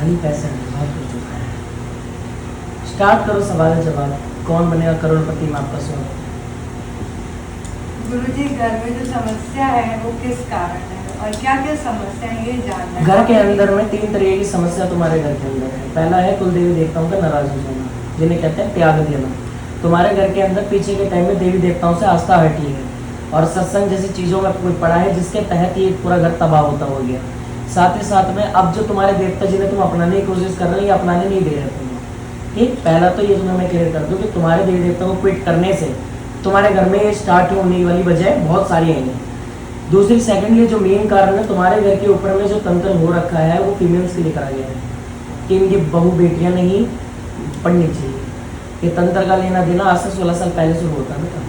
खाली पैसे में बहुत कुछ चुका है। स्टार्ट करो सवाल जवाब, कौन बनेगा करोड़पति में आपका स्वागत। गुरुजी, घर में जो समस्या है वो किस कारण है और क्या क्या समस्या है ये जानना है। घर के अंदर में 3 तरह की समस्या तुम्हारे घर के अंदर है। पहला है कुल देवी देवताओं का नाराज हो जाना, जिन्हें कहते हैं त्याग देना। तुम्हारे घर के अंदर पीछे के टाइम में देवी देवताओं से आस्था हटी है और सत्संग जैसी चीज़ों में कोई पड़ा है जिसके तहत ये पूरा घर तबाह होता हो गया। साथ ही साथ में अब जो तुम्हारे देवता जिन्हें तुम अपनाने की कोशिश कर रहे हो ये अपनाने नहीं दे रहे तुम्हें। ठीक, पहला तो ये तुम्हें मैं क्लियर कर दूँ कि तुम्हारे देवी देवता को क्विट करने से तुम्हारे घर में ये स्टार्ट होने वाली वजह बहुत सारी हैं। दूसरी सेकंडली जो मेन कारण है, तुम्हारे घर के ऊपर में जो तंत्र हो रखा है वो फीमेल्स के लिए करा गया है कि इनकी बहू बेटियां नहीं पढ़नी चाहिए। ये तंत्र का लेना देना आज से 16 साल पहले शुरू होता है बेटा।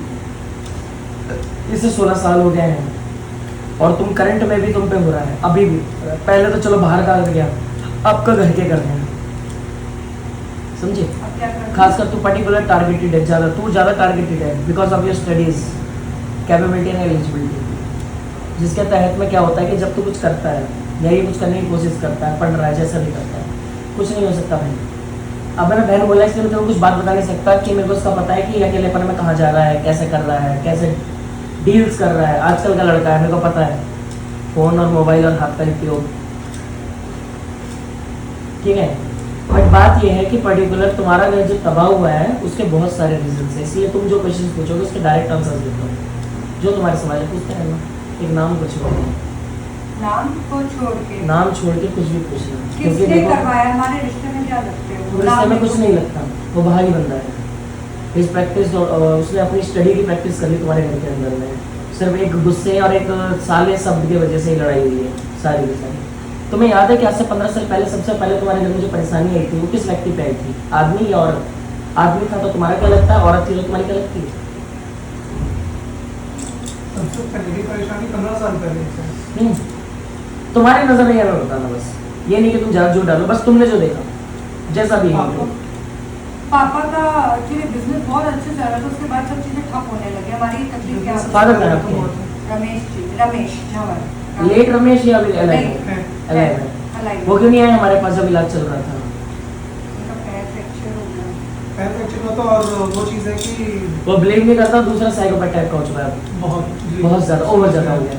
इससे 16 साल हो गए हैं और तुम करंट में भी तुम पे हो रहा है अभी भी। पहले तो चलो बाहर का कर गया, अब का घर के कर रहे हैं, समझे। खासकर तू पर्टिकुलर टारगेटेड है, ज़्यादा टारगेटेड है because of your studies capability and eligibility, जिसके तहत में क्या होता है कि जब तू कुछ करता है या ये कुछ करने की कोशिश करता है, पढ़ रहा है, जैसा भी करता है, कुछ नहीं हो सकता भाई। अब मैंने बहन बोला इसलिए मैं तेरे को कुछ बात बता नहीं सकता कि मेरे को उसका पता है कि अकेलेपन में कहाँ जा रहा है, कैसे कर रहा है, कैसे डील्स कर रहा है। आजकल का लड़का है, मेरे को पता है, फ़ोन और मोबाइल और हाथ का उपयोग, ठीक है। बट बात यह है कि पर्टिकुलर तुम्हारा घर जो तबाह हुआ है उसके बहुत सारे रीजन है, इसलिए तुम जो क्वेश्चन पूछोगे उसके डायरेक्ट आंसर देता हूँ। जो तुम्हारे सवाल है पूछते हैं ना, एक नाम को छोड़ के, नाम को छोड़ के कुछ भी पूछना। किसने करवाया, हमारे रिश्ते में क्या लगते हैं? रिश्ते में कुछ नहीं लगता, वो बाहरी बंदा है। इस प्रैक्टिस उसने अपनी स्टडी की प्रैक्टिस कर ली तुम्हारे घर के अंदर में, सिर्फ एक गुस्से और एक साले शब्द की वजह से ही लड़ाई हुई है सारी की सारी। तुम्हें याद है कि आज से 15 साल पहले सबसे पहले तुम्हारे घर में जो परेशानी आई थी वो किस व्यक्ति पे आई थी, आदमी या औरत? आदमी था तो तुम्हारा क्या लगता है, औरत थी तो तुम्हारी क्या लगती है? सबसे पहले परेशानी 15 साल पहले से। तुम्हारी नजर में यह बताना बस, ये नहीं कि तुम ज्यादा जोर डालो, बस तुमने जो देखा जैसा भी है। पापा का एक्चुअली बिजनेस बहुत अच्छे चल रहा था, उसके बाद सब चीजें ठप होने लगी। हमारी तकलीफ क्या? फादर का नाम क्या है? रमेश झंवर। लेट रमेश या अभी अलग है? वो क्यों नहीं आया हमारे पास जब इलाज चल रहा था? पैर फ्रैक्चर हो गया। पैर फ्रैक्चर का तो और वो चीज़ है कि वो ब्लेम नहीं करता, दूसरा साइकोपैथ टाइप का हो चुका है, बहुत ज्यादा ओवर ज्यादा हो गया है।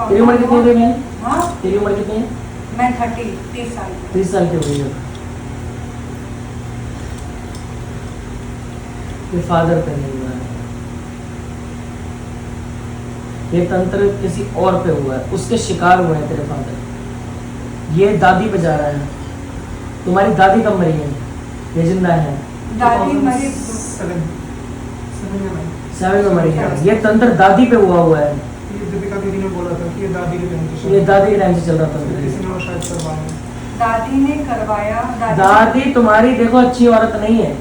तेरी उम्र कितनी है बहन? हाँ, तेरी उम्र कितनी है? मैं 30 साल की। 30 साल की हो गई है। ये फादर पे नहीं हुआ है, ये तंत्र किसी और पे हुआ है, उसके शिकार हुए हैं तेरे फादर। ये दादी पे जा रहा है। तुम्हारी दादी कब मरी है? ये जिंदा है? दादी मरी 7 में मरी है। ये तंत्र दादी पे हुआ है। दीपिका दीदी ने बोला था कि ये दादी के टाइम से, ये दादी के टाइम से चल रहा था। किसी ने शायद करवाया। दादी ने करवाया। दादी तुम्हारी देखो अच्छी औरत नहीं है,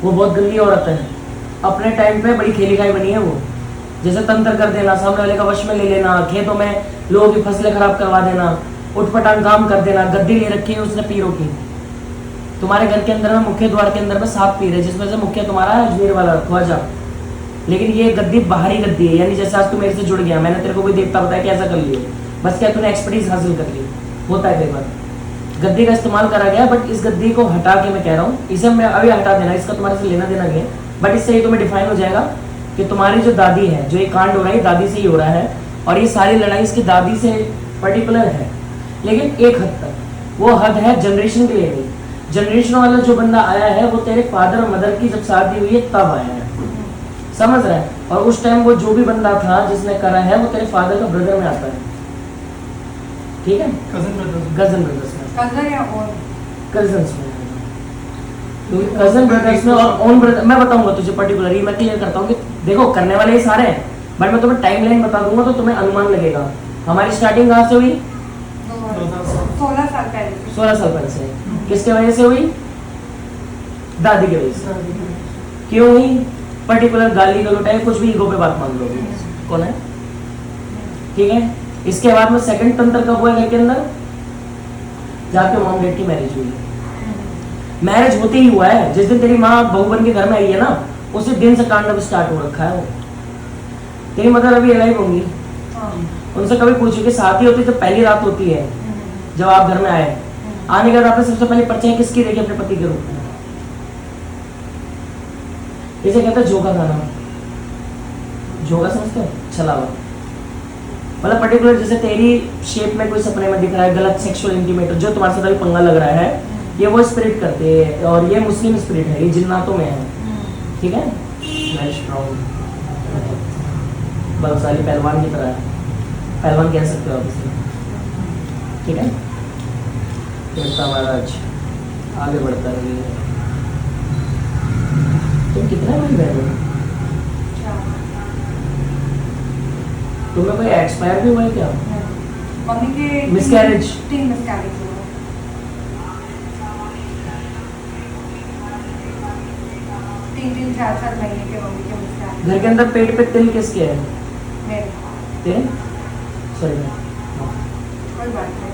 वो बहुत गंदी औरत है। अपने टाइम पे बड़ी खेली खाई बनी है वो, जैसे तंत्र कर देना, सामने वाले का वश में ले लेना, खेतों में लोगों की फसलें खराब करवा देना, उठपटांग काम कर देना। गद्दी ले रखी है उसने पीरों की। तुम्हारे घर के अंदर में मुख्य द्वार के अंदर में 7 पीर है, जिसमें से मुख्य तुम्हारा है अजमेर वाला ख्वाजा। लेकिन ये गद्दी बाहरी गद्दी है, यानी जैसे आज तू मेरे से जुड़ गया, मैंने तेरे को कोई देवता बताया कि ऐसा कर लियो, बस क्या तूने एक्सपर्टीज हासिल कर ली। होता है कई बार गद्दी का इस्तेमाल करा गया, बट इस गद्दी को हटा के मैं कह रहा हूँ, इसे मैं अभी हटा देना, इसका तुम्हारे से लेना देना नहीं है, बट इससे ये तुम्हें डिफाइन हो जाएगा कि तुम्हारी जो दादी है, जो ये कांड हो रहा है दादी से ही हो रहा है, और ये सारी लड़ाई इसकी दादी से पर्टिकुलर है। लेकिन एक हद तक वो हद है जनरेशन के लिए नहीं। जनरेशन वाला जो बंदा आया है वो तेरे फादर और मदर की जब शादी हुई है तब आया है, समझ रहा है। और उस टाइम वो जो भी बंदा था जिसने करा है वो तेरे फादर का ब्रदर में आता है, ठीक है, कजन ब्रदर्स में, कजन्स में, कजन ब्रदर्स में और ओन ब्रदर। मैं बताऊंगा तुझे पर्टिकुलरली, मैं क्लियर करता हूँ कि देखो करने वाले ये सारे हैं, बट मैं तुम्हें टाइमलाइन बता दूंगा तो तुम्हें अनुमान लगेगा। हमारी स्टार्टिंग कहाँ से हुई? 16 साल पहले। 16 साल पहले से। किसके वजह से हुई? दादी की वजह से। क्यों हुई? पर्टिकुलर गाली गलौज है, कुछ भी ईगो पे बात मान लो, कौन है, ठीक है। इसके बाद में सेकंड तंत्र कब हुआ घर के अंदर? जाके मॉम डैड की मैरिज हुई। मैरिज होते ही हुआ है, जिस दिन तेरी माँ बहू बन के घर में आई है ना, उसी दिन से कांड स्टार्ट हो रखा है वो। तेरी मदर अभी अलाइव होंगी, उनसे कभी पूछो कि शादी होती जब पहली रात होती है, जब आप घर में आए आने के बाद आपने सबसे पहले परछाई किसकी देखी अपने पति के रूप में? इसे कहते हैं जोगा गाना। जोगा समझते हो? छलावा। मतलब पर्टिकुलर जैसे तेरी शेप में कोई सपने में दिख रहा है, गलत सेक्सुअल इंटीमेट जो तुम्हारे साथ अभी पंगा लग रहा है, ये वो स्पिरिट करते हैं और ये मुस्लिम स्पिरिट है, ये जिन्नातों में है। ठीक है, वेरी स्ट्रॉन्ग, बलशाली पहलवान की तरह है, पहलवान कह सकते हो आप इसे। ठीक है, देवता महाराज आगे बढ़ता रहिए। तुम कितने भाई बहन हो? तुम्हें कोई एक्सपायर भी हुआ है क्या? मम्मी के Miscarriage? 3 मिसकैरेज हुआ। 3-3, 4-4 महीने के मम्मी के मिसकैरेज। घर के अंदर पेट पे तिल किसके है? मेरे तेरे? सॉरी, कोई बात नहीं।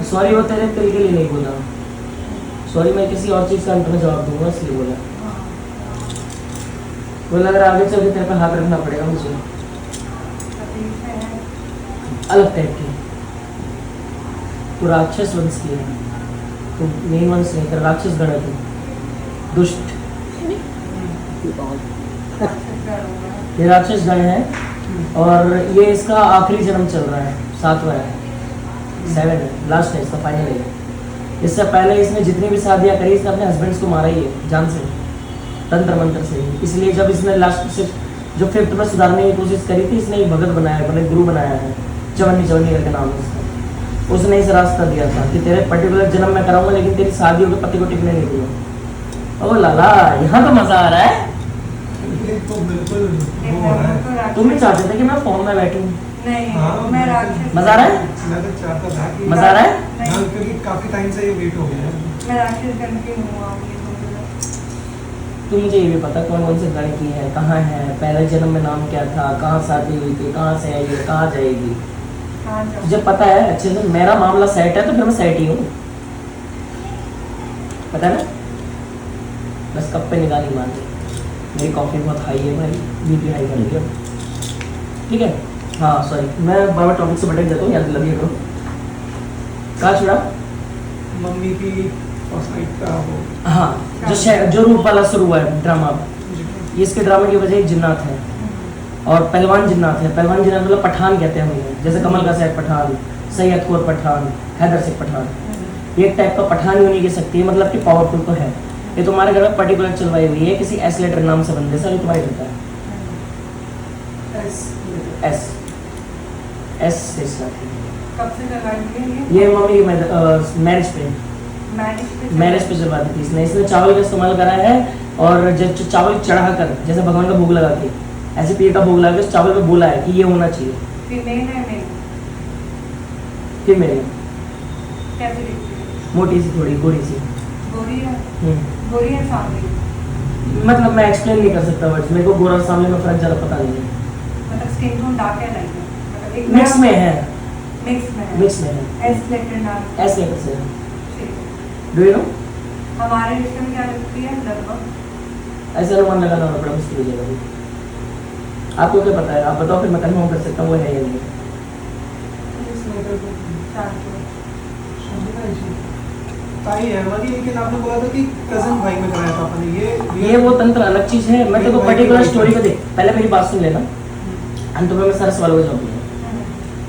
सॉरी वो तेरे तिल के लिए नहीं बोला, सॉरी मैं किसी और चीज़ का अंत में जवाब दूंगा इसलिए बोला। बोला अगर आगे चल के तेरे पे हाथ रखना पड़ेगा मुझे, तकलीफ है। अलग टाइप की। तू राक्षस वंश की है, तू मेन वंश नहीं, तेरा राक्षस गण है तू, दुष्ट। ये राक्षस गण है और ये इसका आखिरी जन्म चल रहा है, 7वां है, 7 है, लास्ट है इसका, फाइनल है। इससे पहले इसने जितनी भी शादियाँ करी इसने अपने हस्बैंड्स को मारा ही है जान से, तंत्र मंत्र से। इसलिए जब इसने लास्ट से जो 5th में सुधारने की कोशिश करी थी, इसने एक भगत बनाया है, मतलब गुरु बनाया है, चवन्नी करके नाम है उसका। उसने इस रास्ता दिया था कि तेरे पर्टिकुलर जन्म में कराऊंगा लेकिन तेरी शादियों के पति को टिकने नहीं दूंगा। ओ लाला, यहाँ तो मजा आ रहा है। ये तो बिल्कुल वो हो रहा है। तुम भी चाहते थे कि मैं फोन में बैठूं? नहीं, हाँ, मैं राक्षस। मजा आ रहा है? मैं तो चाहता था कि मजा आ रहा है? नहीं, हाँ, क्योंकि काफी टाइम से ये वेट हो गया है। मैं राक्षस बन के हूँ आप ये समझ लो। तुम मुझे ये भी पता कौन कौन से गण की है, कहाँ है, पहले जन्म में नाम क्या था, कहाँ शादी हुई थी, कहाँ से आई है, कहाँ जाएगी, हाँ चलो। तुझे पता है अच्छे से। मेरा मामला सेट है तो फिर मैं सेट ही हूँ, पता है ना। बस कप पे निकाल ही मान ली। मेरी कॉफ़ी बहुत हाई है भाई, बीपी हाई कर लिया। ठीक है, हाँ सॉरी, मैं बाबा टॉपिक से भटक जाता हूँ, याद लगे करो। कहाँ छुड़ा? मम्मी की फर्स्ट नाइट का वो हाँ, जो रूप वाला शुरू हुआ है ड्रामा। ये इसके ड्रामे की वजह एक जिन्नात है और पहलवान जिन्नात है। पहलवान जिन्नात मतलब पठान कहते हैं हम इन्हें, जैसे कमल का सैद पठान, सैयद कोर पठान, हैदर शेख पठान। ये एक टाइप का पठान ही होने की शक्ति है, मतलब कि पावरफुल तो है। ये तुम्हारे घर में पर्टिकुलर चलवाई हुई है किसी एस लेटर नाम से बंदे से, तुम्हारी होता है एस एस से स्टार्ट है। कब से करवाई है ये मम्मी मैरिज पे मैरिज पे चलवा दी थी इसने। इसने चावल का इस्तेमाल करा है और जब चावल चढ़ा कर जैसे भगवान का भोग लगा के ऐसे पीर का भोग लगा के उस चावल पे बोला है कि ये होना चाहिए। फीमेल है मेल फिर मेरी कैसे दिखती है? मोटी सी, थोड़ी गोरी सी। गोरी है, गोरी है सामने, मतलब मैं एक्सप्लेन नहीं कर सकता वर्ड्स, मेरे को गोरा और सामने में फर्क ज़्यादा पता नहीं है। मतलब स्किन टोन डार्क है लाइट है, मतलब एक मिक्स में है, मिक्स में है, मिक्स में है, एस लेटर नाम एस लेटर से। ठीक है। Do you know? हमारे रिश्ते में क्या लगती है लगभग? ऐसा अनुमान लगाना बड़ा मुश्किल हो जाएगा। आपको क्या पता है? आप बताओ फिर मैं कंफर्म कर सकता हूँ वो है या नहीं। ताई है हमारी, लेकिन आपने बोला था कि कजन भाई में कराया था आपने। ये वो तंत्र अलग चीज़ है। मैं तेरे को पर्टिकुलर स्टोरी को देख, पहले मेरी बात सुन लेना, अंत में मैं सारे सवालों का जवाब दूंगा।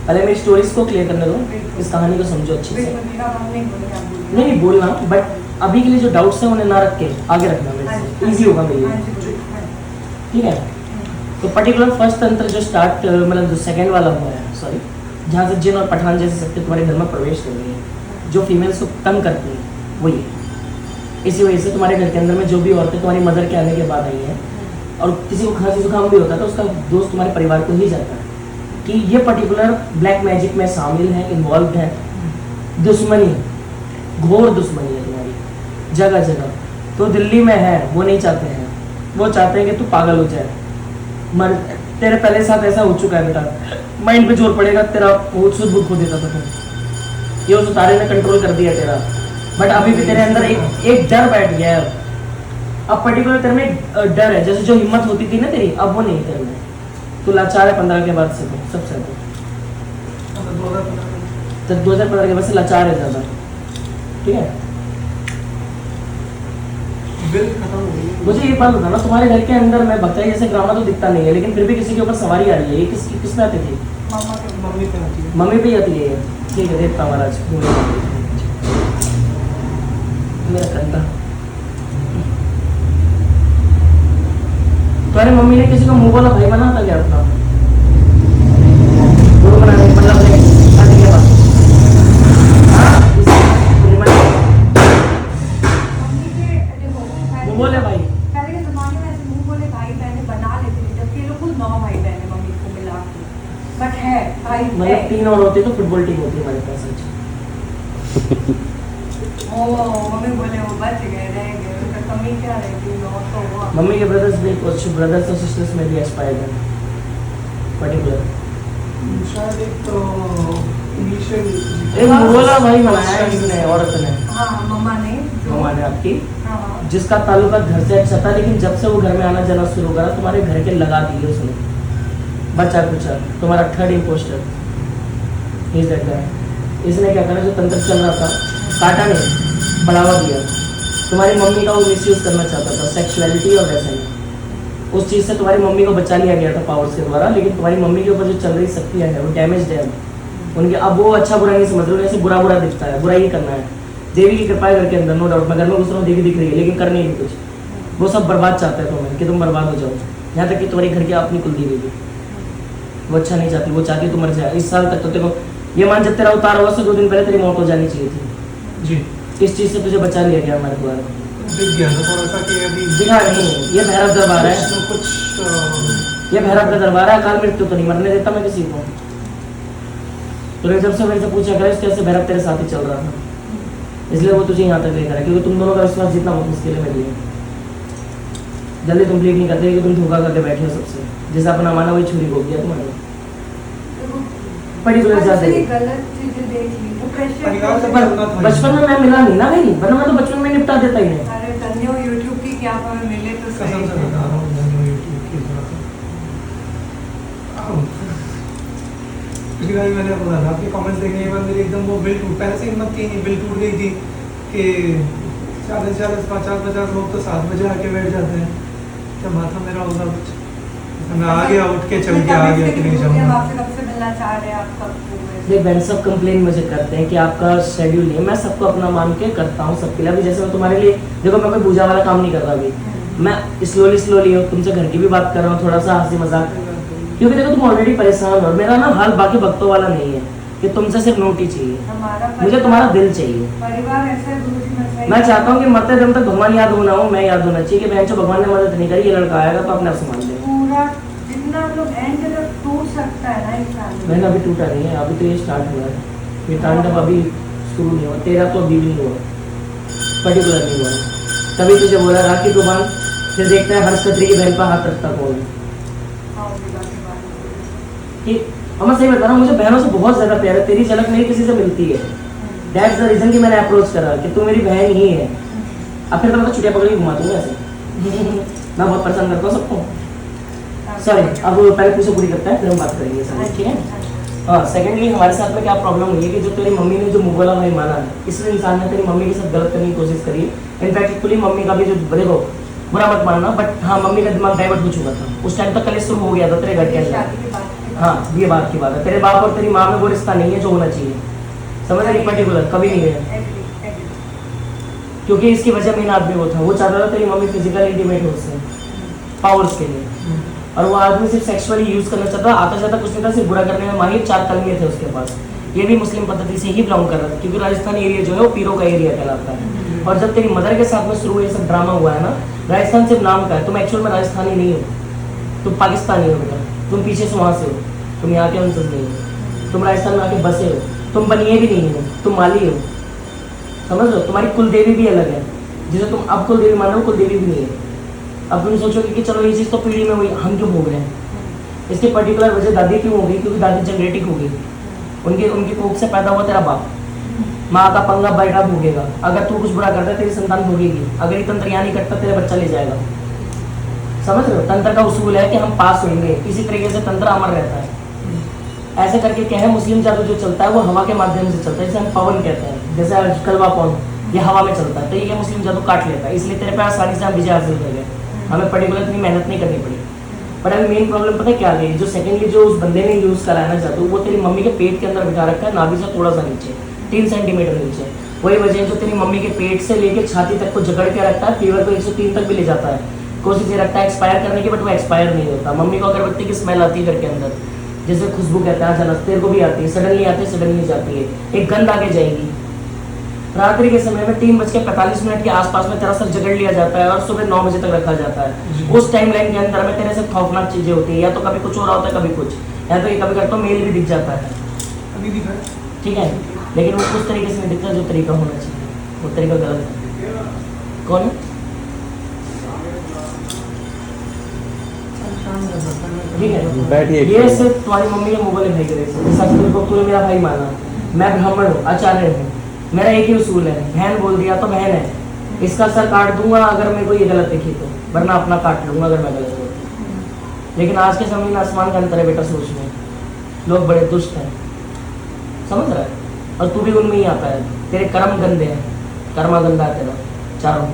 पहले मेरी स्टोरीज को क्लियर करने दो, इस कहानी को समझो अच्छे से। नहीं नहीं बोलना, बट अभी के लिए जो डाउट्स हैं उन्हें ना रख के आगे रखना, मेरे से इजी होगा मेरे लिए। ठीक है, तो पर्टिकुलर फर्स्ट तंत्र जो स्टार्ट मतलब जो सेकंड वाला हुआ है, सॉरी, जहाँ से जिन और पठान जैसे शक्ति तुम्हारे घर में प्रवेश कर रही है, जो फीमेल्स को तंग करती हैं, वो ये। इसी वजह से तुम्हारे घर के अंदर में जो भी औरतें तुम्हारी मदर के आने के बाद आई हैं और किसी को खांसी जुकाम भी होता है तो उसका दोस्त तुम्हारे परिवार को ही जाता है कि ये पर्टिकुलर ब्लैक मैजिक में शामिल है, इन्वॉल्व है। दुश्मनी, घोर दुश्मनी है तुम्हारी जगह जगह। तो दिल्ली में है, वो नहीं चाहते हैं, वो चाहते हैं कि तू पागल हो जाए, मर। तेरे पहले साथ ऐसा हो चुका है बेटा, माइंड पे जोर पड़ेगा, तेरा बहुत सुध बुक हो देता था तुम, ये उस उतारे ने कंट्रोल कर दिया तेरा। बट अभी भी तेरे अंदर एक डर बैठ गया है। अब पर्टिकुलर तेरे में एक डर है, जैसे जो हिम्मत होती थी ना तेरी, अब वो नहीं तेरे में। तू लाचार है 15 के बाद से, तो सबसे तो 2015 के बाद से लाचार है ज़्यादा, ठीक है। बिल खत्म हो गई। मुझे ये बात बताना, तुम्हारे घर के अंदर मैं बकरा जैसे ड्रामा तो दिखता नहीं है, लेकिन फिर भी किसी के ऊपर सवारी आ रही है, ये किस पे आती थी? मम्मा के मम्मी पे आती है। मम्मी पे ही आती है ये। ठीक है, देखता हूँ महाराज मेरा कंधा। तुम्हारी मम्मी ने किसी को मुंह बोला भाई बना था क्या अपना? गुरु बना नहीं, मतलब शादी के बाद। हाँ, मम्मी के देखो मुंह बोले भाई। पहले के जमाने में ऐसे मुंह बोले भाई बहनें बना लेते थे, जबकि ये लोग खुद 9 भाई बहन है मम्मी को मिला के, बट है भाई है। मतलब 3 और होती तो फुटबॉल टीम होती हमारे पास। अच्छा ओ मम्मी बोले वो बच गए, रह गए, उनका कमी क्या रहेगी, 9 तो हुआ। मम्मी के ब्रदर्स भी, कुछ ब्रदर्स और सिस्टर्स में भी एक्सपायर्ड है पर्टिकुलर। शायद एक तो इनिशियल एक मुगला भाई बनाया है इसने, औरत ने, हाँ मम्मा ने मम्मा ने आपकी, हाँ जिसका ताल्लुका घर से अच्छा था, लेकिन जब से वो घर में आना जाना शुरू करा तुम्हारे घर के लगा दिए उसने, बचा कुचा तुम्हारा थर्ड इम्पोस्टर। इसने क्या करा, जो तंत्र चल रहा था काटा नहीं, बढ़ावा दिया। तुम्हारी मम्मी का वो मिसयूज करना चाहता था, सेक्सुअलिटी और वैसे ही उस चीज़ से तुम्हारी मम्मी को बचा लिया गया था पावर्स के द्वारा, लेकिन तुम्हारी मम्मी के ऊपर जो चल रही शक्तियाँ है वो डैमेज है उनके। अब वो अच्छा बुरा नहीं समझ रहे, ऐसे बुरा बुरा दिखता है, बुरा ही करना है। देवी की कृपा है घर के अंदर, नो डाउट। मैं घर में घुस रहा हूँ, देवी दिख रही है, लेकिन करनी नहीं कुछ। वो सब बर्बाद चाहते हैं तुम्हें, कि तुम बर्बाद हो जाओ। यहाँ तक कि तुम्हारी घर की अपनी कुलदेवी भी वो अच्छा नहीं चाहती, वो चाहती है तुम मर जाए। इस साल तक तो देखो ये मान, जब तेरा उतार हुआ से 2 दिन पहले तेरी मौत हो जानी चाहिए थी। जी इस चीज़ से तुझे बचा लिया गया हमारे द्वारा। दिख गया था थोड़ा सा कि अभी दिखा नहीं, ये भैरव दरबार है, कुछ ये भैरव का दरबार है। अकाल मृत्यु तो नहीं मरने देता मैं किसी को। तो जब से मेरे से पूछा करे कैसे भैरव तेरे साथ ही चल रहा था, इसलिए वो तुझे यहाँ तक लेकर आया, क्योंकि तुम दोनों का विश्वास जीतना बहुत मुश्किल है मेरे लिए। जल्दी कंप्लीट नहीं करते कि तुम धोखा करके बैठे हो सबसे, जैसा अपना माना वही छुरी को दिया तुम्हारे पर्टिकुलर ज्यादा ही। गलत चीजें देख ली तो परिवार से प्रेशर। भी बचपन में मैं मिला नहीं ना भाई, वरना मैं तो बचपन में निपटा देता ही नहीं। अरे धन्य हो यूट्यूब की, क्या हमें मिले तो कसम सही। से बता रहा हूँ मैंने YouTube की बात है। क्योंकि भाई मैंने बोला था आपके कमेंट्स देखने के बाद मेरी एकदम वो बिल टूट, पहले से हिम्मत की नहीं, बिल टूट गई थी कि 40-50 लोग तो 7 बजे आके बैठ जाते हैं, क्या माथा मेरा होगा कुछ। मैं आ गया, उठ के चल के आ गया कि नहीं जाऊँगा। आपसे कब से मिलना चाह रहे हैं आप, कब देख बहन, सब कंप्लेन मुझे करते हैं कि आपका शेड्यूल नहीं है। मैं सबको अपना मान के करता हूँ सबके लिए। अभी जैसे मैं तुम्हारे लिए, देखो मैं कोई पूजा वाला काम नहीं कर रहा अभी, मैं स्लोली हूँ, तुमसे घर की भी बात कर रहा हूँ, थोड़ा सा हंसी मजाक, क्योंकि देखो तुम ऑलरेडी परेशान हो। और मेरा ना हाल बाकी भक्तों वाला नहीं है कि तुमसे सिर्फ नोट ही चाहिए, हमारा मुझे तुम्हारा दिल चाहिए। परिवार ऐसा है गुरुजी, मैं चाहता हूँ कि मरते दम तक भगवान याद होना हो, मैं याद होना चाहिए कि बहन जो भगवान ने मदद नहीं करी, ये लड़का आएगा तो अपने आप संभाल लेगा। पूरा जितना हम लोग एंड तक टूट सकता है ना इंसान। मैंने अभी टूटा नहीं है, अभी तो ये स्टार्ट हुआ है, ये तांडव अभी शुरू नहीं हुआ। तेरा तो अभी भी नहीं हुआ, पर्टिकुलर नहीं हुआ। तभी तुझे बोला राखी को बांध, फिर देखता है हर्ष खत्री की बहन पर हाथ रखता कौन है। कि और मैं सही बता रहा हूँ, मुझे बहनों से बहुत ज़्यादा प्यार है, तेरी झलक नहीं किसी से मिलती है। दैट्स द रीज़न कि मैंने अप्रोच करा कि तू मेरी बहन ही है। अब फिर तो मैं तो छुट्टियाँ पकड़ के घुमा दूँगा ऐसे। मैं बहुत परेशान करता हूँ सबको। सॉरी, अब पहले पूछो पूरी करता है, फिर हम बात करेंगे सारी, ठीक है। हाँ, सेकेंडली हमारे साथ में क्या प्रॉब्लम हुई है कि जो तेरी मम्मी ने जो मुगला भाई माना है, इसलिए इंसान ने तेरी मम्मी के साथ गलत करने की कोशिश करी है। इनफैक्ट एक्चुअली मम्मी का भी जो, देखो बुरा मत मानना, बट हाँ मम्मी का दिमाग डाइवर्ट हो चुका था उस टाइम तक। कलेश शुरू हो गया था तेरे घर के अंदर। हाँ, ये बात की बात है, तेरे बाप और तेरी माँ में वो रिश्ता नहीं है जो होना चाहिए, समझ रही? पर्टिकुलर कभी नहीं है, क्योंकि इसकी वजह मेन आदमी वो था। वो चाहता था तेरी मम्मी फिजिकल इंटीमेट हो उससे पावर्स के लिए, और वो आदमी सिर्फ सेक्सुअली यूज करना चाहता, आता जाता कुछ नहीं था, सिर्फ बुरा करने में माहिर। 4 कलमे थे उसके पास। ये भी मुस्लिम पद्धति से ही बिलोंग कर रहा था, क्योंकि राजस्थान एरिया जो है वो पीरों का एरिया कहलाता है। और जब तेरी मदर के साथ में शुरू ये सब ड्रामा हुआ है ना, राजस्थान सिर्फ नाम का है, तुम एक्चुअल में राजस्थानी नहीं हो, तुम पाकिस्तानी हो बेटा। तुम पीछे से वहाँ से हो, तुम यहाँ के अंसर नहीं हो, तुम राजस्थान में आके बसे हो, तुम बनिए भी नहीं हो, तुम माली हो, समझ लो। तुम्हारी कुलदेवी भी अलग है, जिसे तुम अब कुलदेवी मान रहे हो, कुलदेवी भी नहीं है। अब तुम सोचोगे कि चलो ये चीज़ तो पीढ़ी में हुई, हम क्यों भोग रहे हैं? इसकी पर्टिकुलर वजह दादी क्यों हो गई? क्योंकि दादी जनरेटिक हो गई, उनकी कोख से पैदा हुआ तेरा बाप, माँ का पंगा बेटा भोगेगा। अगर तू कुछ बुरा करता है तेरी संतान भोगेगी, अगर ये तंत्र यहाँ नहीं कटता तेरा बच्चा ले जाएगा, समझ रहे हो? तंत्र का उसूल है कि हम पास होंगे, इसी तरीके से तंत्र अमर रहता है। ऐसे करके क्या है, मुस्लिम जादू जो चलता है वो हवा के माध्यम से चलता है, जिसे हम पवन कहते हैं, जैसे कलवा पवन, ये हवा में चलता है। तो ये क्या मुस्लिम जादू काट लेता है, इसलिए तेरे पे आसानी से हम विजय हासिल कर गए, हमें पर्टिकुलर इतनी मेहनत नहीं करनी पड़ी। पर अभी मेन प्रॉब्लम पता है क्या आ गई, जो सेकेंडली जो उस बंदे ने यूज़ करा है ना जादू, वो तेरी मम्मी के पेट के अंदर बिठा रखा है, नाभि से थोड़ा सा नीचे 3 सेंटीमीटर नीचे। वही वजह है जो तेरी मम्मी के पेट से लेके छाती तक को जकड़ के रखता है, फीवर को 103 तक भी ले जाता है, कोशिश ये रखता है एक्सपायर करने की, बट वो एक्सपायर नहीं होता। मम्मी को अगरबत्ती की स्मेल आती है घर के अंदर, जैसे खुशबू कहते हैं अचानक, तेरे को भी आती है, सडनली आती है, सडनली जाती है, एक गंध आगे जाएगी। रात्रि के समय में 3:45 के आसपास में तेरा सर जकड़ लिया जाता है और सुबह 9 बजे तक रखा जाता है। उस टाइम लाइन के अंदर में तेरे से खौफनाक चीजें होती है, या तो कभी कुछ हो रहा होता है, कभी कुछ, या तो ये कभी करता मेल भी दिख जाता है, अभी दिखा है। ठीक है, लेकिन वो उस तरीके से नहीं दिखता जो तरीका होना चाहिए, वो तरीका गलत है। कौन है? ठीक है, बैठिए। ये सिर्फ तुम्हारी मम्मी के मुंह बोले भाई करे, सच को तूने मेरा भाई माना, मैं ब्राह्मण हूँ, आचार्य हूँ, मेरा एक ही उसूल है, बहन बोल दिया तो बहन है, इसका सर काट दूंगा अगर मेरे को ये गलत दिखी तो, वरना अपना काट लूंगा अगर मैं गलत हूँ। लेकिन आज के समय में आसमान का अंतर है बेटा सोच में, लोग बड़े दुष्ट हैं, समझ रहा है, और तू भी उनमें ही आता है, तेरे कर्म गंदे हैं, कर्मा गंदा है तेरा चारों,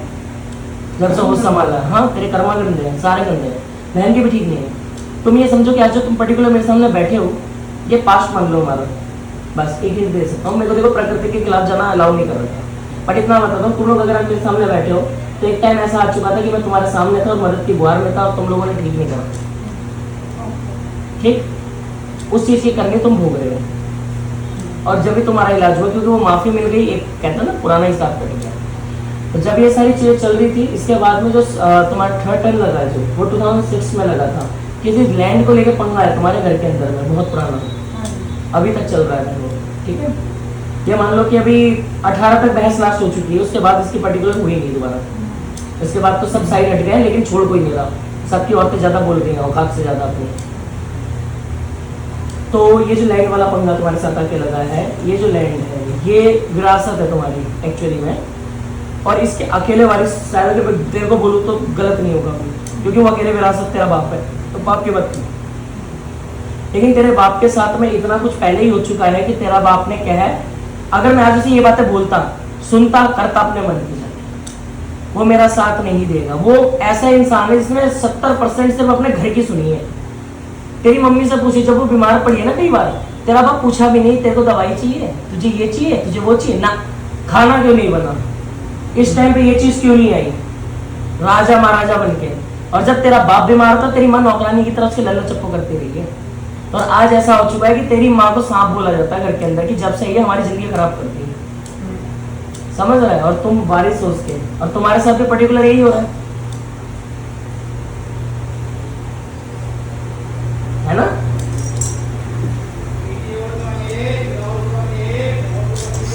जब से होश संभाला है, हाँ तेरे कर्मा गंदे हैं, सारे गंदे हैं, बहन के भी ठीक नहीं है। तुम ये समझो कि आज जो तुम पर्टिकुलर मेरे सामने बैठे हो, ये पास्ट मान लो हमारा, बस एक ही दे सकता हूँ। मेरे को देखो प्रकृति के खिलाफ जाना अलाउ नहीं कर रहा था, बट इतना बताता हूँ, तुम लोग अगर मेरे सामने बैठे हो तो एक टाइम ऐसा आ चुका था कि मैं तुम्हारे सामने था और मदद की गुहार में था और तुम लोगों ने ठीक नहीं करा, ठीक, उस चीज की करनी तुम भोग रहे हो, और जब भी तुम्हारा इलाज हुआ क्योंकि वो माफी मिल गई, एक कहते हैं ना पुराना हिसाब कट गया। तो जब ये सारी चीजें चल रही थी, इसके बाद में जो तुम्हारा थर्ड टाइम लगा जो वो 2006 में लगा था, किसी लैंड को लेकर पंगा है तुम्हारे घर के अंदर में, बहुत पुराना, अभी तक चल रहा है वो, ठीक है। ये मान लो कि अभी 18 तक बहस लास्ट हो चुकी है, उसके बाद इसकी पर्टिकुलर हुई नहीं दोबारा, इसके बाद तो सब साइड हट गए, लेकिन छोड़ कोई नहीं रहा, सबकी औरतें ज्यादा बोल गई औकात से ज्यादा अपनी। तो ये जो लैंड वाला पंगा तुम्हारे साथ आके लगा है, ये जो लैंड है ये विरासत है तुम्हारी एक्चुअली में, और इसके अकेले वारिस शायद अगर तेरे को बोलूँ तो गलत नहीं होगा, क्योंकि वो अकेले विरासत तेरा बाप है, तो बाप की बात नहीं। लेकिन तेरे बाप के साथ में इतना कुछ पहले ही हो चुका है कि तेरा बाप ने क्या है, अगर मैं आज उसे ये बातें बोलता, सुनता, करता अपने मन की जाके, वो मेरा साथ नहीं देगा। वो ऐसा इंसान है जिसने 70% सिर्फ अपने घर की सुनी है। तेरी मम्मी से पूछी, जब वो बीमार पड़ी है ना कई बार, तेरा बाप पूछा भी नहीं तेरे को दवाई चाहिए, तुझे ये चाहिए, तुझे वो चाहिए ना, खाना क्यों नहीं बना, इस टाइम पे ये चीज क्यों नहीं आई, राजा महाराजा बनके। और जब तेरा बाप बीमार था, तेरी माँ नौकरानी की तरफ से लल्ला चप्पो करती रही है। और आज ऐसा हो चुका है कि तेरी माँ को सांप बोला जाता है घर के अंदर, कि जब से ये हमारी जिंदगी खराब करती है, समझ रहा है, और तुम वारिस हो उसके, और तुम्हारे साथ भी पर्टिकुलर यही हो रहा है ना।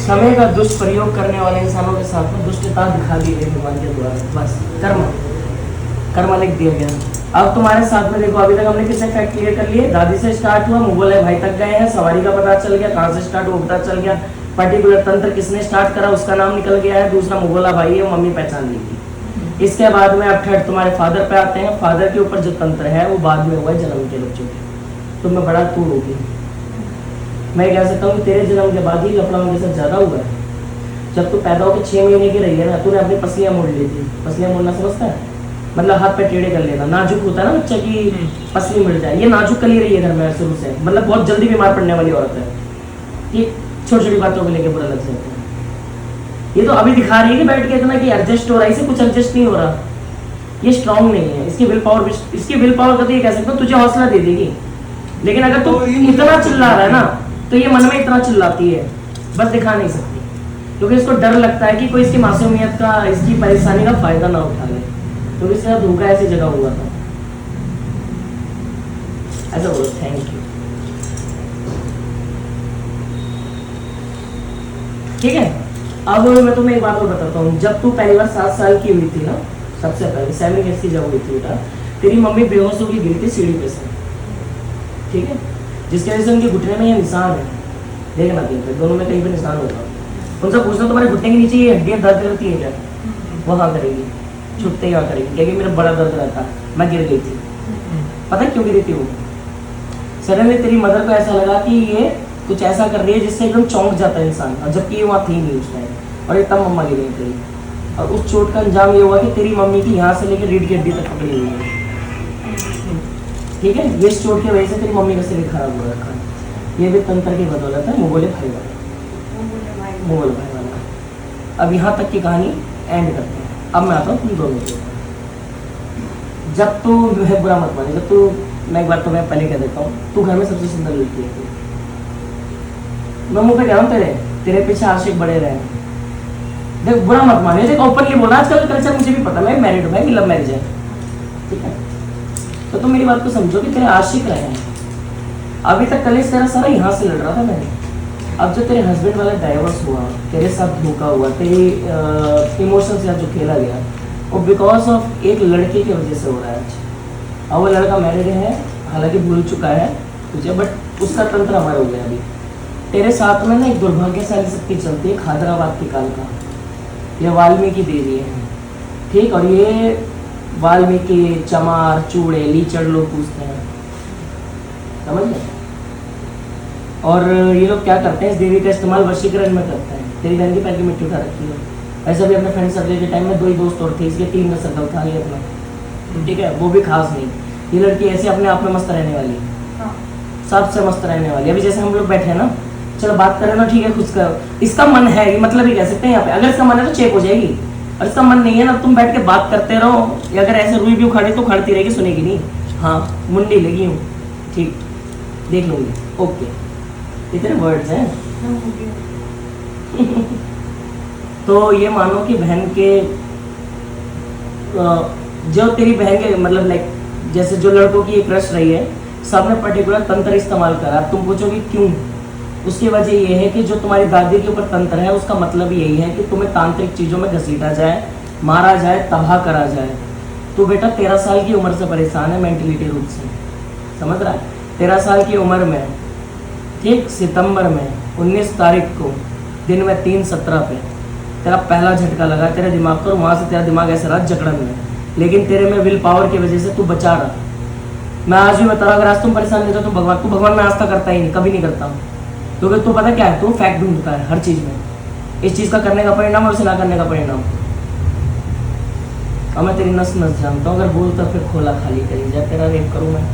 समय का दुष्प्रयोग करने वाले इंसानों के साथ में दुष्टता दिखा दी गई भगवान के द्वारा, बस कर्म लिख दिया गया। अब तुम्हारे साथ में देखो, अभी तक हमने किसने फैक्ट क्लियर कर लिए, दादी से स्टार्ट हुआ, मुगल भाई तक गए हैं, सवारी का पता चल गया, कहाँ से स्टार्ट हुआ पता चल गया, पर्टिकुलर तंत्र किसने स्टार्ट करा उसका नाम निकल गया है, दूसरा मुगला भाई है, मम्मी पहचान ली थी। इसके बाद में अब थर्ड तुम्हारे फादर पे आते हैं। फादर के ऊपर जो तंत्र है वो बाद में हुआ है जन्म के बच्चों के, तुम्हें बड़ा तूड़ होगी। मैं कह सकता हूँ तेरे जन्म के बाद ही लफड़ा के साथ ज्यादा हुआ है। जब तू पैदा होकर 6 महीने की रही है ना, तूने अपनी पसलियां मोड़ ली थी। पसलियां मोड़ना समझता है, मतलब हाथ पे टेढ़े कर लेना, नाजुक होता है ना बच्चा की पसली मिल जाए, ये नाजुक कली रही है घर में शुरू से, मतलब बहुत जल्दी बीमार पड़ने वाली औरत है, ये छोटी छोटी बातों को लेकर बुरा लग जाता है। ये तो अभी दिखा रही है कि बैठ के इतना कि एडजस्ट हो रहा है, इसे कुछ एडजस्ट नहीं हो रहा, ये स्ट्रांग नहीं है, इसकी विल पावर का तो ये कह सकते हो तुझे हौसला दे देगी। लेकिन अगर तू इतना चिल्ला रहा है ना, तो ये मन में इतना चिल्लाती है, बस दिखा नहीं सकती, क्योंकि इसको डर लगता है कि कोई इसकी मासूमियत का, इसकी परेशानी का फायदा ना उठा ले। तो इसका धोखा ऐसी जगह हुआ था। ऐसा बोलो, थैंक यू, ठीक है। अब मैं तुम्हें एक बात और बताता हूँ, जब तू पहली बार 7 साल की हुई थी ना, सबसे पहले 7 ईयर्स की जब हुई थी बेटा, तेरी मम्मी बेहोश होकर गिरी थी सीढ़ी पे से, ठीक है, जिसकी वजह से उनके घुटने में ये निशान है, देखना कहीं पे, दोनों में कहीं पे निशान होगा। उनसे पूछना तुम्हारे घुटने के नीचे ये हड्डियाँ दर्द करती है क्या, वो हाँ करेगी, छुटते ही हाँ करेगी, क्योंकि मेरा बड़ा दर्द रहता, मैं गिर गई थी। पता है क्यों गिरी थी वो? सडनली तेरी मदर को ऐसा लगा कि ये कुछ ऐसा कर रही है जिससे एकदम चौंक जाता है इंसान, और जबकि ये वहाँ थी नहीं उस टाइम, और एकदम मम्मा गिर गई तेरी। और उस चोट का अंजाम ये हुआ कि तेरी मम्मी की यहाँ से लेकर रीढ़ की हड्डी तक पकड़ी हुई है, ठीक है। ये इस चोट की वजह से तेरी मम्मी का शरीर खराब हो रखा है। ये भी तंत्र की बदौलत है, मुगले भाई वाला, मुगल भाई वाला। अब यहाँ तक की कहानी एंड करते हैं। अब मैं आता हूँ तुम दोनों के ऊपर। जब तू है बुरा मत माने, जब तू, मैं एक बार तो मैं पहले कह देता हूँ, तू घर में सबसे सुंदर लड़की है। मैं मुँह पे कह रहा हूँ, तेरे पीछे आशिक बड़े रहे। देख बुरा मत माने, देख ओपनली बोला, आजकल कल्चर मुझे भी पता, मैं मैरिड हूँ भाई, लव मैरिज है, ठीक है। तो तुम मेरी बात को समझो कि तेरे आशिक रहे हैं। अभी तक कलेश तेरा सारा यहाँ से लड़ रहा था मैंने। अब जो तेरे हस्बैंड वाला डाइवोर्स हुआ, तेरे साथ धोखा हुआ, तेरी इमोशंस या जो खेला गया, वो बिकॉज ऑफ एक लड़के की वजह से हो रहा है आज। और वो लड़का मैरिड है, हालांकि भूल चुका है तुझे, बट उसका तंत्र हमारा हो गया अभी। तेरे साथ में ना एक दुर्भाग्यशाली शक्ति चलती है, खादराबाद की काल का। ये वाल्मीकि देवी है, ठीक। और ये वाल्मीकि, चमार, चूड़े, लीचड़ लोग पूछते हैं, समझ गए। और ये लोग क्या करते हैं, इस देवी का इस्तेमाल वशीकरण में करते हैं। तेरी बहन की पैर की मिट्टी उठा रखी है। ऐसा भी अपने फ्रेंड सर्कल के टाइम में 2 ही दोस्त और थे, इसके 3 का सर्कल था ये अपना, ठीक है। वो भी खास नहीं। ये लड़की ऐसे अपने आप में मस्त रहने वाली है, सबसे मस्त रहने वाली। अभी जैसे हम लोग बैठे हैं ना, चलो बात करें ना, ठीक है, खुद करो। इसका मन है, ये मतलब ही कह सकते हैं यहाँ पे। अगर इसका मन है तो चेप हो जाएगी, और इसका मन नहीं है ना, तुम बैठ के बात करते रहो। या अगर ऐसे रुई भी उखाड़ी तो उखाड़ती रहेगी, सुनेगी नहीं। हाँ, मुंडी लगी हूँ, ठीक, देख लूंगी, ओके। इतने वर्ड्स हैं। तो ये मानो कि बहन के जो तेरी बहन के मतलब लाइक जैसे जो लड़कों की एक क्रश रही है, सबने पर्टिकुलर तंत्र इस्तेमाल करा। तुम पूछोगे क्यों? उसकी वजह ये है कि जो तुम्हारी दादी के ऊपर तंत्र है, उसका मतलब यही है कि तुम्हें तांत्रिक चीज़ों में घसीटा जाए, मारा जाए, तबाह करा जाए। तो बेटा 13 साल की उम्र से परेशान है मेंटलिटी रूप से, समझ रहा है। 13 साल की उम्र में, ठीक, सितंबर में 19 तारीख को दिन में 3:17 पे तेरा पहला झटका लगा तेरे दिमाग को, और वहाँ से तेरा दिमाग ऐसे रहा जकड़न में। लेकिन तेरे में विल पावर की वजह से तू बचा रहा। मैं आज भी बता रहा, अगर आज तुम परेशान नहीं तो भगवान में आस्था करता ही नहीं, कभी नहीं करता हूँ। क्योंकि तू पता क्या है, तू फैक्ट ढूंढता है हर चीज़ में। इस चीज़ का करने का परिणाम और उसे ना करने का परिणाम। और मैं तेरी नस नस जानता हूँ, अगर बोल तो फिर खोला खाली करी जाए, तेरा रेप करूँ मैं,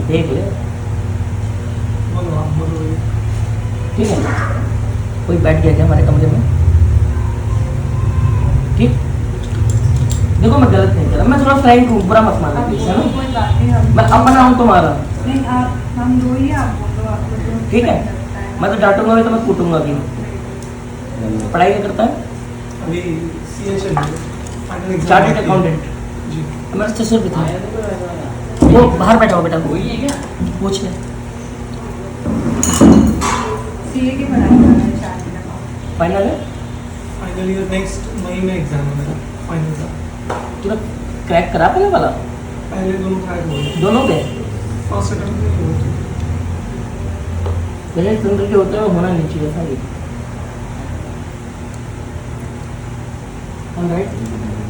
देख ले। ठीक है, कोई बैठ गया क्या हमारे कमरे में? ठीक, देखो मैं गलत नहीं कर रहा, मैं थोड़ा फ्रैंक हूँ, बुरा मत मानना प्लीज, है ना। मैं अपना हूँ तुम्हारा, हम दो ही, आप बोलो, आप बोलो। ठीक है। मैं तो डांटूंगा भी तो मैं कूटूंगा भी। पढ़ाई क्या करता है? अभी सीए चल रही है, चार्टर्ड अकाउंटेंट। जी। मेरा 600 रुपये था। वो बाहर बैठा हो बेटा, पूछ ले। सीए की पढ़ाई कर रहे हैं, शादी का। फाइनल है? फाइनल ईयर नेक्स्ट मई में एग्जाम है मेरा, फाइनल का। तूने क्रैक करा पहले वाला? पहले दोनों क्रैक हो गए, दोनों गए? फर्स्ट अटेम्प्ट में हुआ था। पहले तंत्र के होते हुए होना नहीं चाहिए था ये। ऑलराइट,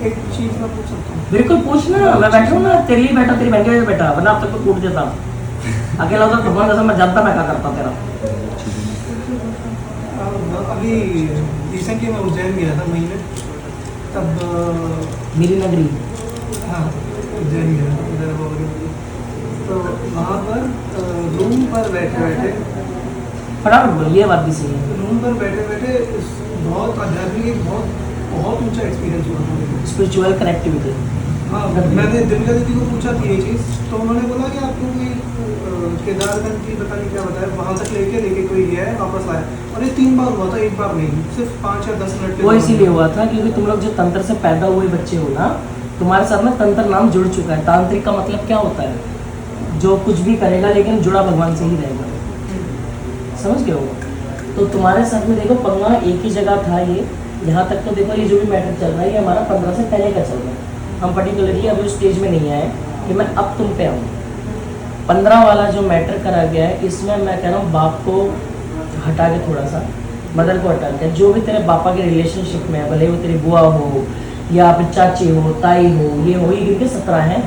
एक चीज मैं पूछ सकता हूँ? बिल्कुल पूछना, मैं बैठा हूँ ना, तेरे लिए बैठा, तेरी बहन के लिए बैठा, वरना अब तक तो कूट देता। अकेला होता तो भगवान कसम मैं जानता मैं क्या करता तेरा। अभी रिसेंटली मैं उज्जैन गया था मई में, तब मेरी नगरी। हाँ उज्जैन गया था, उधर वगैरह। तो वहाँ पर रूम पर बैठे बैठे, फटाफट बोल, ये बात भी सही है। रूम पर बैठे बैठे बहुत आध्यात्मिक, बहुत ऊंचा एक्सपीरियंस हुआ था। Spiritual connectivity. हाँ, मैंने दिव्या दीदी को पूछा थी ये चीज़, तो उन्होंने बोला कि आपको कोई केदारगंज की पता नहीं क्या बताया, वहाँ तक लेके कोई गया है, वापस आया। और ये 3 बार हुआ था, एक बार नहीं, सिर्फ 5 या 10 मिनट। वो इसीलिए हुआ था क्योंकि तुम लोग जो तंत्र से पैदा हुए बच्चे हो ना, तुम्हारे साथ में तंत्र नाम जुड़ चुका है। तांत्रिक का मतलब क्या होता है? जो कुछ भी करेगा लेकिन जुड़ा भगवान से ही रहेगा, समझ गए हो? तो तुम्हारे साथ में देखो पंगा एक ही जगह था। ये यहाँ तक तो देखो, ये जो भी मैटर चल रहा है ये हमारा 15 से पहले का चल रहा है। हम पर्टिकुलरली अभी उस स्टेज में नहीं आए कि मैं अब तुम पे आऊँ। 15 वाला जो मैटर करा गया है, इसमें मैं कह रहा हूँ बाप को हटा के, थोड़ा सा मदर को हटा के, जो भी तेरे पापा के रिलेशनशिप में है, भले वो तेरी बुआ हो या फिर चाची हो, ताई हो, ये हो, ये गिनके 17 हैं।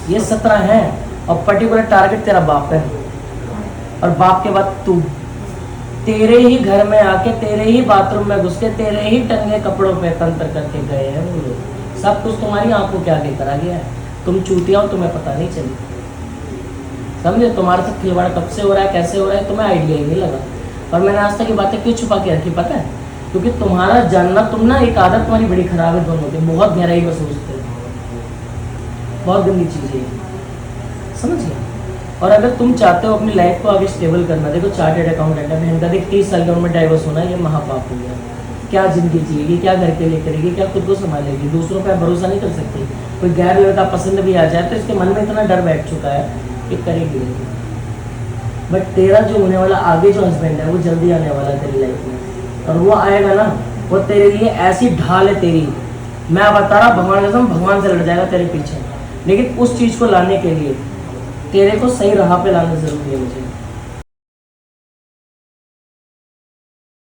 ये 17 हैं। और पर्टिकुलर टारगेट तेरा बाप है, और बाप के बाद तू। तेरे ही घर में आके, तेरे ही बाथरूम में घुस के, तेरे ही टंगे कपड़ों पे तंत्र करके गए हैं वो लोग। सब कुछ तुम्हारी आंखों के आगे करा गया है। तुम चूतिया हो, तुम्हें पता नहीं चली। समझे? तुम्हारे साथ खिलवाड़ कब से हो रहा है, कैसे हो रहा है, तुम्हें आइडिया ही नहीं लगा। और मैंने आज तक ये बातें क्यों छुपा के रखी पता है? क्योंकि तुम्हारा जानना, तुम ना, एक आदत तुम्हारी बड़ी खराब है दोनों की, बहुत गहराई में सोचते हो, बहुत गंदी चीज़ है, समझ गए? और अगर तुम चाहते हो अपनी लाइफ को आगे स्टेबल करना, देखो चार्टेड अकाउंटेंट है, बहन का देख 30 साल की उम्र में डाइवोर्स होना, ये महापाप हो गया। क्या जिंदगी जिएगी, क्या घर के लिए करेगी, क्या खुद को संभालेगी, दूसरों पर भरोसा नहीं कर सकती। कोई गैर लड़का पसंद भी आ जाए तो इसके मन में इतना डर बैठ चुका है कि करेगी नहीं। बट तेरा जो होने वाला आगे जो हस्बैंड है वो जल्दी आने वाला है तेरी लाइफ में, और वो आएगा ना, वो तेरे लिए ऐसी ढाल है तेरी, मैं बता रहा, भगवान कसम, भगवान से लड़ जाएगा तेरे पीछे। लेकिन उस चीज़ को लाने के लिए तेरे को सही राह पे लाना जरूरी है मुझे।